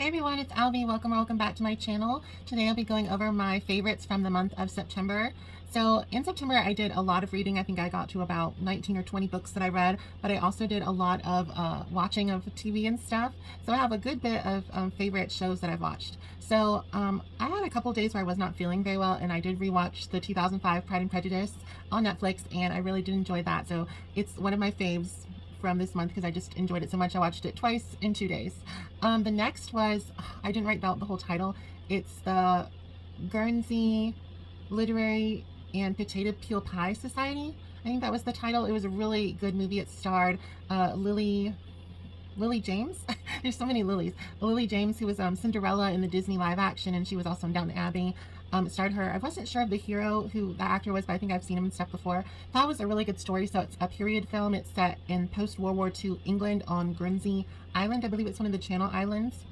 Hey everyone, it's Albie. Welcome back to my channel. Today I'll be going over my favorites from the month of September. So in September I did a lot of reading. I think I got to about 19 or 20 books that I read, but I also did a lot of watching of TV and stuff. So I have a good bit of favorite shows that I've watched. So I had a couple days where I was not feeling very well, and I did rewatch the 2005 Pride and Prejudice on Netflix, and I really did enjoy that. So it's one of my faves from this month because I just enjoyed it so much. I watched it twice in 2 days. The next was, I didn't write down the whole title. It's the Guernsey Literary and Potato Peel Pie Society. I think that was the title. It was a really good movie. It starred Lily James. There's so many Lilies. Lily James, who was Cinderella in the Disney live action, and she was also in Downton Abbey. It starred her. I wasn't sure of the hero, who the actor was, but I think I've seen him and stuff before. That was a really good story. So it's a period film. It's set in post-World War II England on Guernsey Island. I believe it's one of the Channel Islands.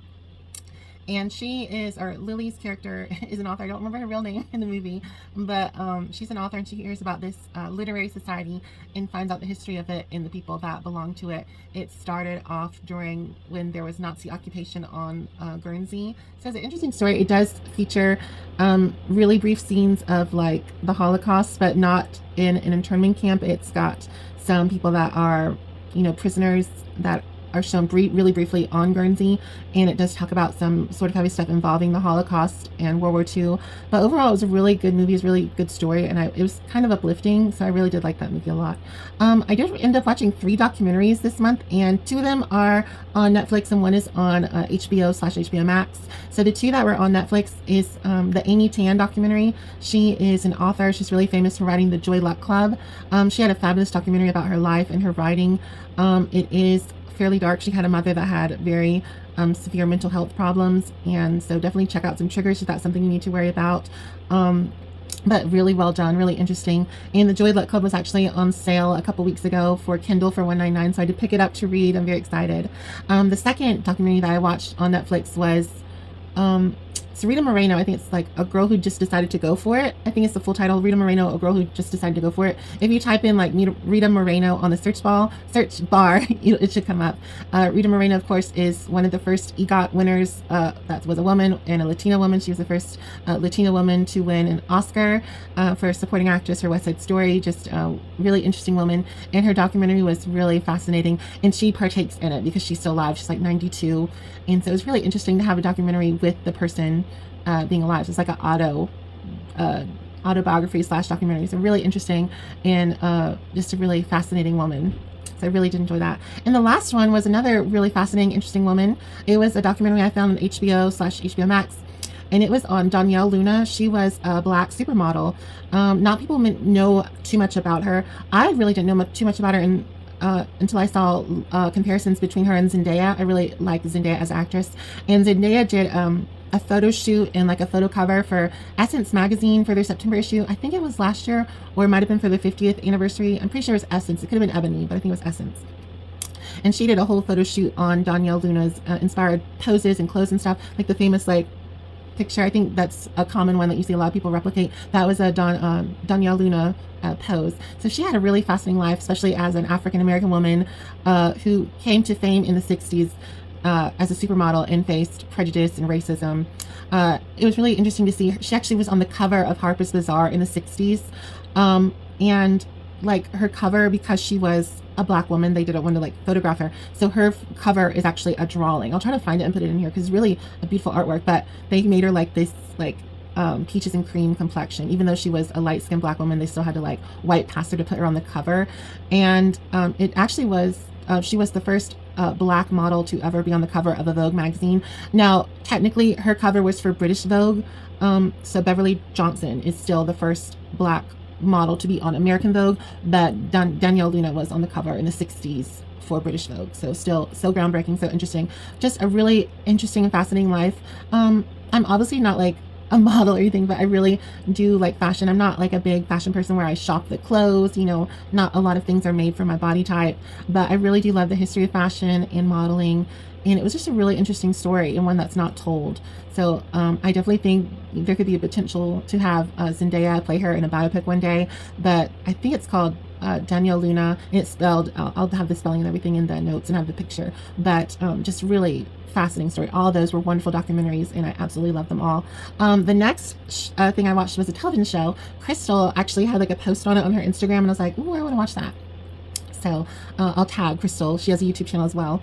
And she is, or Lily's character is an author. I don't remember her real name in the movie, but she's an author, and she hears about this literary society and finds out the history of it and the people that belong to it. It started off during when there was Nazi occupation on Guernsey. So it's an interesting story. It does feature really brief scenes of like the Holocaust, but not in an internment camp. It's got some people that are, prisoners that are shown really briefly on Guernsey, and it does talk about some sort of heavy stuff involving the Holocaust and World War II. But overall, it was a really good movie. It was a really good story, and it was kind of uplifting, so I really did like that movie a lot. I did end up watching 3 documentaries this month, and 2 of them are on Netflix, and one is on HBO/HBO Max. So the 2 that were on Netflix is the Amy Tan documentary. She is an author. She's really famous for writing the Joy Luck Club. She had a fabulous documentary about her life and her writing. It is fairly dark. She had a mother that had very severe mental health problems, and so definitely check out some triggers if that's something you need to worry about. But really well done, really interesting. And the Joy Luck Club was actually on sale a couple weeks ago for Kindle for $1.99, so I did pick it up to read. I'm very excited. The second documentary that I watched on Netflix was Rita Moreno. I think it's like a girl who just decided to go for it. I think it's the full title, Rita Moreno, a girl who just decided to go for it. If you type in like Rita Moreno on the search bar, it should come up. Rita Moreno, of course, is one of the first EGOT winners. That was a woman and a Latina woman. She was the first Latina woman to win an Oscar for supporting actress for West Side Story. Just a really interesting woman, and her documentary was really fascinating, and she partakes in it because she's still alive. She's like 92, and so it was really interesting to have a documentary with the person being alive. So it's like an autobiography / documentary. So really interesting, and just a really fascinating woman. So I really did enjoy that. And the last one was another really fascinating, interesting woman. It was a documentary I found on HBO/HBO Max, and it was on Danielle Luna. She was a black supermodel. Not people know too much about her. I really didn't know too much about her until I saw comparisons between her and Zendaya. I really like Zendaya as an actress, and Zendaya did a photo shoot and like a photo cover for Essence magazine for their September issue. I think it was last year, or it might have been for the 50th anniversary. I'm pretty sure it was Essence. It could have been Ebony, but I think it was Essence. And she did a whole photo shoot on Danielle Luna's inspired poses and clothes and stuff, like the famous like picture. I think that's a common one that you see a lot of people replicate. That was a Danielle Luna pose. So she had a really fascinating life, especially as an African-American woman who came to fame in the 60s as a supermodel and faced prejudice and racism. It was really interesting to see. She actually was on the cover of Harper's Bazaar in the 60s, and like her cover, because she was a black woman, they didn't want to like photograph her, so her cover is actually a drawing. I'll try to find it and put it in here because it's really a beautiful artwork, but they made her like this like peaches and cream complexion. Even though she was a light-skinned black woman, they still had to like white past her to put her on the cover. And it actually was she was the first black model to ever be on the cover of a Vogue magazine. Now, technically, her cover was for British Vogue, so Beverly Johnson is still the first black model to be on American Vogue, but Danielle Luna was on the cover in the 60s for British Vogue, so still so groundbreaking, so interesting. Just a really interesting and fascinating life. I'm obviously not like a model or anything, but I really do like fashion. I'm not like a big fashion person where I shop the clothes, not a lot of things are made for my body type, but I really do love the history of fashion and modeling, and it was just a really interesting story and one that's not told. So I definitely think there could be a potential to have Zendaya play her in a biopic one day, but I think it's called Daniel Luna, and it's spelled, I'll have the spelling and everything in the notes and have the picture, but just really fascinating story. All those were wonderful documentaries, and I absolutely love them all. The next thing I watched was a television show. Crystal actually had like a post on it on her Instagram, and I was like, ooh, I want to watch that. So I'll tag Crystal. She has a YouTube channel as well.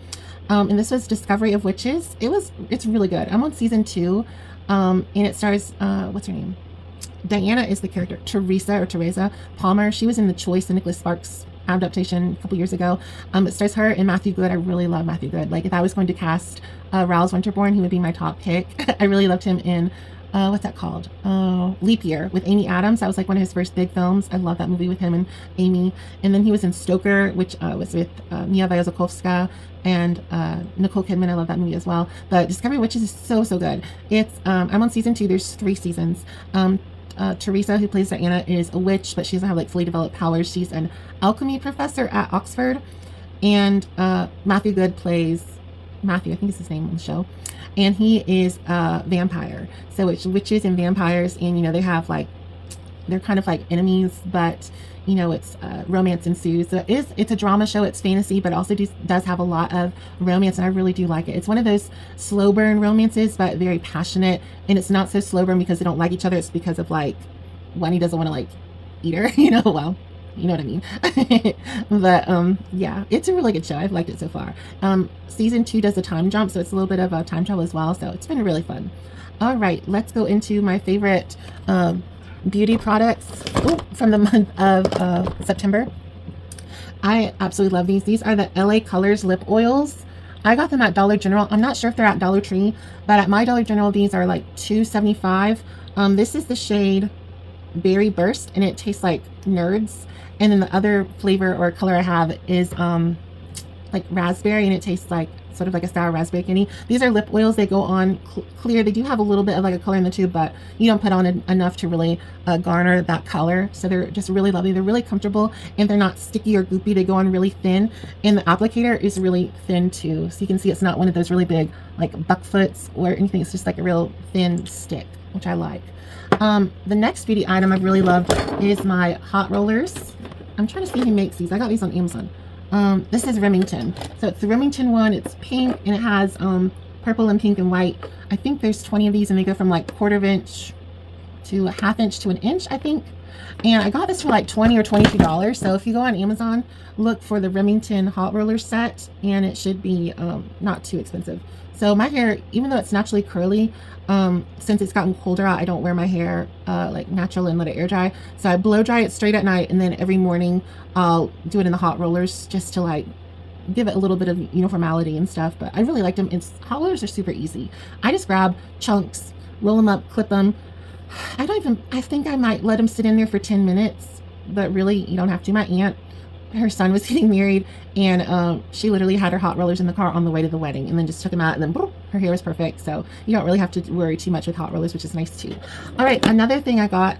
And this was Discovery of Witches. It's really good. I'm on season 2, and it stars what's her name? Diana is the character. Teresa Palmer. She was in The Choice, the Nicholas Sparks adaptation a couple years ago. It stars her and Matthew Good. I really love Matthew Good. Like, if I was going to cast Rouse Winterborn, he would be my top pick. I really loved him in what's that called? Leap Year with Amy Adams. That was like one of his first big films. I love that movie with him and Amy. And then he was in Stoker, which was with Mia Wasikowska and Nicole Kidman. I love that movie as well. But Discovery of Witches is so good. It's I'm on season 2. There's 3 seasons. Teresa, who plays Diana, is a witch, but she doesn't have like fully developed powers. She's an alchemy professor at Oxford. And Matthew Good plays Matthew, I think is his name on the show, and he is a vampire. So it's witches and vampires, and you know, they have like, they're kind of like enemies, but you know, it's romance ensues. So it's a drama show. It's fantasy, but also does have a lot of romance, and I really do like it. It's one of those slow burn romances, but very passionate. And it's not so slow burn because they don't like each other. It's because of like, one, he doesn't want to like eat her, you know, well, you know what I mean. But yeah, it's a really good show. I've liked it so far. Season 2 does a time jump, so it's a little bit of a time travel as well. So it's been really fun. All right, let's go into my favorite beauty products from the month of September. I absolutely love these. These are the LA Colors lip oils. I got them at Dollar General. I'm not sure if they're at Dollar Tree, but at my Dollar General, these are like $2.75. This is the shade Berry Burst, and it tastes like Nerds. And then the other flavor or color I have is like raspberry, and it tastes like sort of like a sour raspberry candy. These are lip oils. They go on clear. They do have a little bit of like a color in the tube, but you don't put on enough to really garner that color. So they're just really lovely. They're really comfortable, and they're not sticky or goopy. They go on really thin, and the applicator is really thin too. So you can see it's not one of those really big like buckfoots or anything. It's just like a real thin stick, which I like. The next beauty item I've really loved is my hot rollers. I'm trying to see who makes these. I got these on Amazon. This is Remington. So it's the Remington one. It's pink, and it has purple and pink and white. I think there's 20 of these, and they go from like 1/4 inch to a 1/2 inch to an inch, I think. And I got this for like $20 or $22. So if you go on Amazon, look for the Remington hot roller set, and it should be not too expensive. So my hair, even though it's naturally curly, since it's gotten colder out, I don't wear my hair like natural and let it air dry. So I blow dry it straight at night, and then every morning I'll do it in the hot rollers just to like give it a little bit of uniformity and stuff. But I really liked them. Hot rollers are super easy. I just grab chunks, roll them up, clip them. I think I might let them sit in there for 10 minutes, but really you don't have to. My aunt, her son was getting married, and she literally had her hot rollers in the car on the way to the wedding, and then just took them out, and then boop, her hair was perfect. So you don't really have to worry too much with hot rollers, which is nice too. All right, another thing I got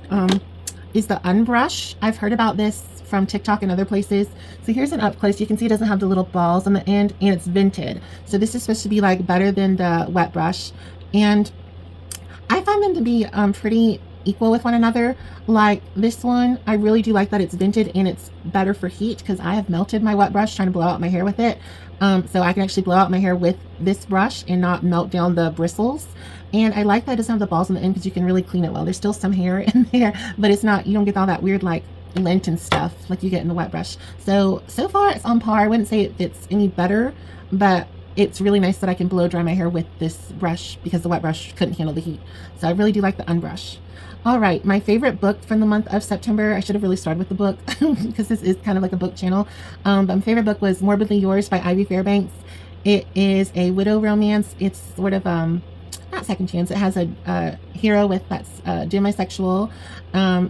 is the Unbrush. I've heard about this from TikTok and other places. So here's an up close. You can see it doesn't have the little balls on the end, and it's vented. So this is supposed to be like better than the wet brush, and I find them to be pretty equal with one another. Like this one, I really do like that it's vented, and it's better for heat because I have melted my wet brush trying to blow out my hair with it. So I can actually blow out my hair with this brush and not melt down the bristles. And I like that it doesn't have the balls on the end because you can really clean it well. There's still some hair in there, but it's not, you don't get all that weird like lint and stuff like you get in the wet brush. So far it's on par. I wouldn't say it's any better, but it's really nice that I can blow dry my hair with this brush because the wet brush couldn't handle the heat. So I really do like the Unbrush. All right, my favorite book from the month of September. I should have really started with the book because this is kind of like a book channel. But my favorite book was Morbidly Yours by Ivy Fairbanks. It is a widow romance. It's sort of not second chance. It has a hero that's demisexual.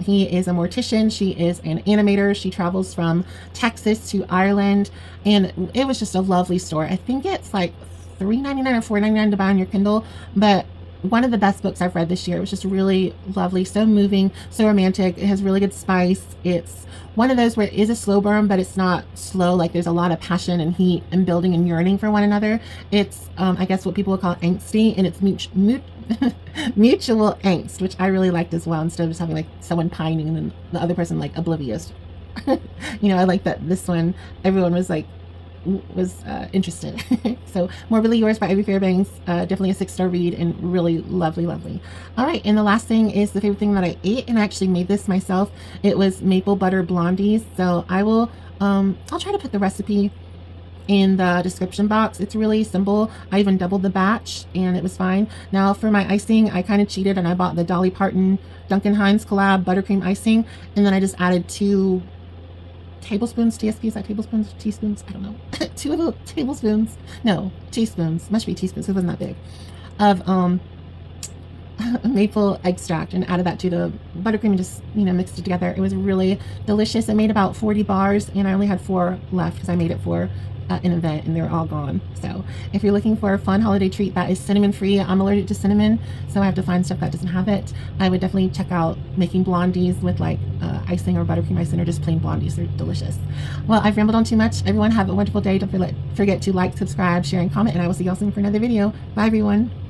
He is a mortician. She is an animator. She travels from Texas to Ireland, and it was just a lovely story. I think it's like $3.99 or $4.99 to buy on your Kindle, but one of the best books I've read this year. It was just really lovely, so moving, so romantic. It has really good spice. It's one of those where it is a slow burn, but it's not slow. Like there's a lot of passion and heat and building and yearning for one another. It's I guess what people would call angsty, and it's mutual angst, which I really liked as well, instead of just having like someone pining and then the other person like oblivious. You know, I like that this one, everyone was like, interested. So Morbidly Yours by Ivy Fairbanks, definitely a 6-star read and really lovely. All right, and the last thing is the favorite thing that I ate, and I actually made this myself. It was maple butter blondies. So I will I'll try to put the recipe in the description box. It's really simple. I even doubled the batch and it was fine. Now for my icing, I kind of cheated and I bought the Dolly Parton Duncan Hines collab buttercream icing, and then I just added 2 tablespoons, TSP, is that tablespoons, teaspoons? I don't know. 2 little tablespoons, no, teaspoons, must be teaspoons, it wasn't that big, of maple extract, and added that to the buttercream and just, you know, mixed it together. It was really delicious. I made about 40 bars and I only had 4 left because I made it for an event and they're all gone. So if you're looking for a fun holiday treat that is cinnamon free, I'm allergic to cinnamon, so I have to find stuff that doesn't have it. I would definitely check out making blondies with like icing or buttercream icing, or just plain blondies. They're delicious. Well, I've rambled on too much. Everyone have a wonderful day. Don't forget to like, subscribe, share, and comment, and I will see y'all soon for another video. Bye everyone.